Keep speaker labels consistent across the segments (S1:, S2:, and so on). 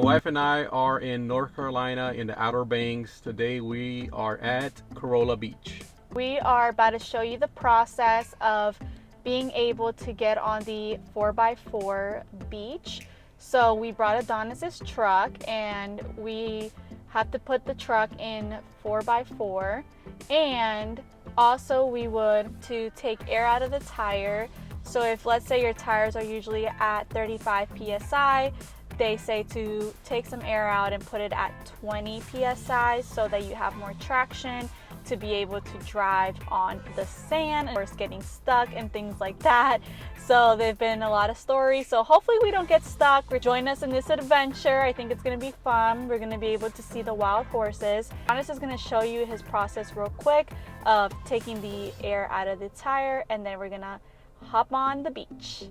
S1: wife and I are in North Carolina in the Outer Banks. Today we are at Corolla Beach.
S2: We are about to show you the process of being able to get on the 4x4 beach. So we brought Adonis's truck and we have to put the truck in 4x4, and also we would to take air out of the tire. So if, let's say, your tires are usually at 35 psi, they say to take some air out and put it at 20 psi so that you have more traction to be able to drive on the sand, and of course getting stuck and things like that. So there've been a lot of stories, so hopefully we don't get stuck. Join us in this adventure. I think it's going to be fun. We're going to be able to see the wild horses. Adonis is going to show you his process real quick of taking the air out of the tire, and then we're going to hop on the beach.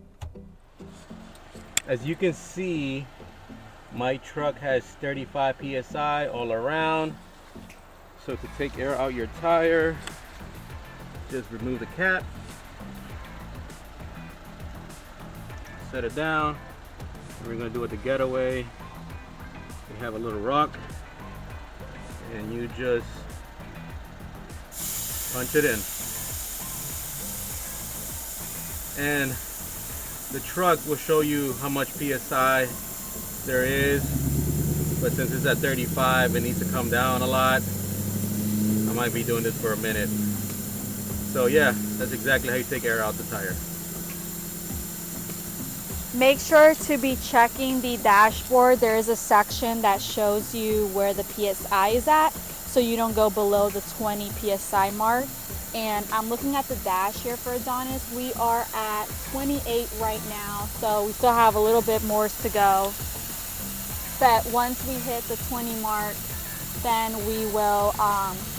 S1: As you can see, my truck has 35 psi all around. So to take air out your tire, just remove the cap, set it down. We're gonna do it the getaway. We have a little rock and you just punch it in. And the truck will show you how much psi there is, but since it's at 35, it needs to come down a lot. I might be doing this for a minute. So yeah, that's exactly how you take air out the tire.
S2: Make sure to be checking the dashboard. There is a section that shows you where the PSI is at, so you don't go below the 20 PSI mark. And I'm looking at the dash here for Adonis. We are at 28 right now, so we still have a little bit more to go. But once we hit the 20 mark, then we will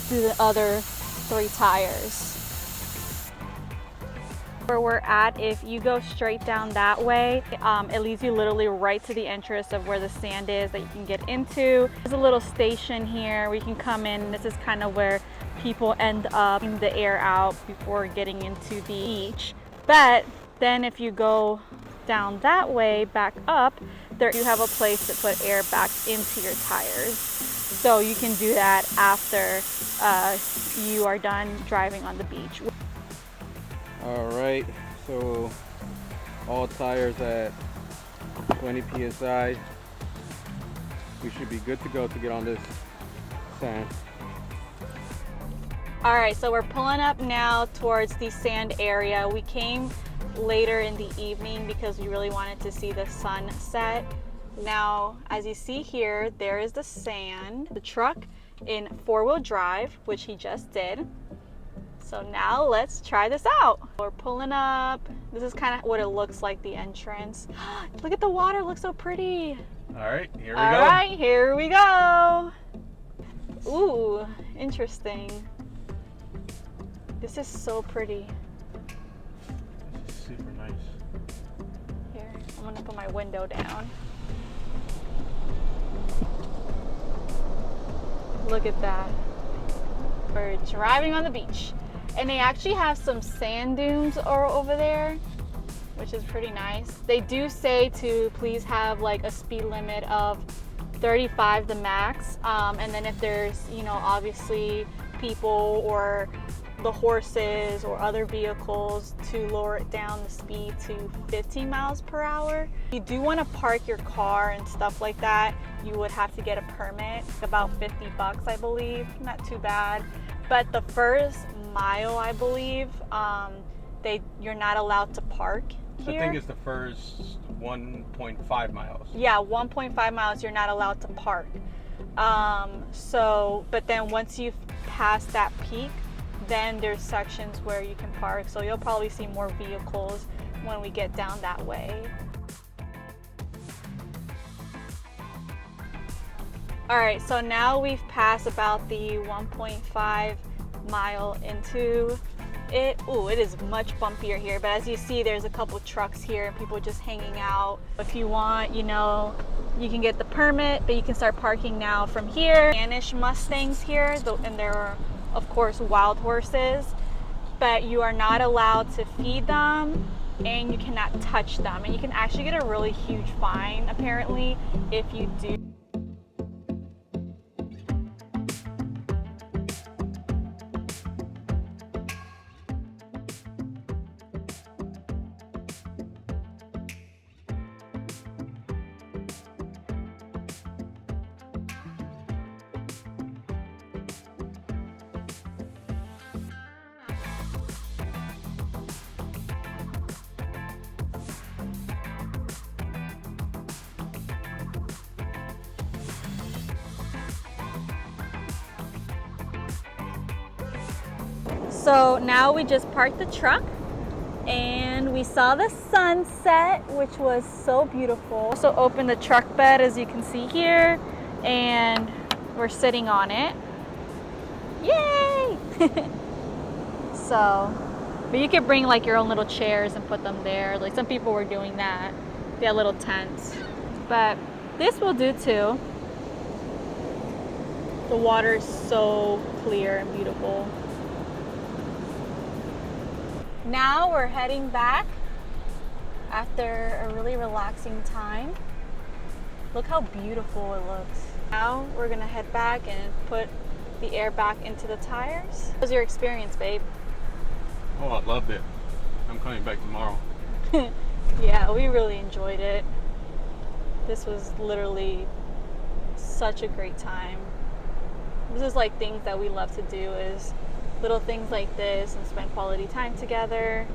S2: do the other 3 tires. Where we're at, if you go straight down that way, it leads you literally right to the entrance of where the sand is that you can get into. There's a little station here we can come in. This is kind of where people end up in the air out before getting into the beach. But then if you go down that way, back up, there you have a place to put air back into your tires. So you can do that after you are done driving on the beach.
S1: All right, so all tires at 20 psi. We should be good to go to get on this sand.
S2: All right, so we're pulling up now towards the sand area. We came later in the evening because we really wanted to see the sunset. Now, as you see here, there is the sand. The truck in 4-wheel drive, which he just did. So now let's try this out. We're pulling up. This is kind of what it looks like, the entrance. Look at the water, it looks so pretty.
S1: All right, here we go.
S2: All right, here we go. Ooh, interesting. This is so pretty.
S1: This is super nice.
S2: Here, I'm gonna put my window down. Look at that. We're driving on the beach. And they actually have some sand dunes over there, which is pretty nice. They do say to please have like a speed limit of 35 the max. And then if there's, you know, obviously people or the horses or other vehicles, to lower it down the speed to 15 miles per hour. If you do want to park your car and stuff like that, you would have to get a permit, about 50 bucks, I believe. Not too bad. But the first mile, I believe, you're not allowed to park here.
S1: I think it's the first 1.5 miles.
S2: Yeah, 1.5 miles you're not allowed to park. But then once you've passed that peak, then there's sections where you can park. So you'll probably see more vehicles when we get down that way. All right, so now we've passed about the 1.5 mile into it. Ooh, it is much bumpier here, but as you see, there's a couple trucks here and people just hanging out. If you want, you know, you can get the permit, but you can start parking now from here. Spanish Mustangs here, and there are, of course, wild horses, but you are not allowed to feed them and you cannot touch them. And you can actually get a really huge fine, apparently, if you do. So now we just parked the truck and we saw the sunset, which was so beautiful. So open the truck bed, as you can see here, and we're sitting on it. Yay! So, but you could bring like your own little chairs and put them there. Like some people were doing that. They had little tents. But this will do too. The water is so clear and beautiful. Now we're heading back after a really relaxing time. Look how beautiful it looks. Now we're gonna head back and put the air back into the tires. What was your experience, babe?
S1: Oh, I loved it. I'm coming back tomorrow.
S2: Yeah, we really enjoyed it. This was literally such a great time. This is like things that we love to do, is little things like this and spend quality time together.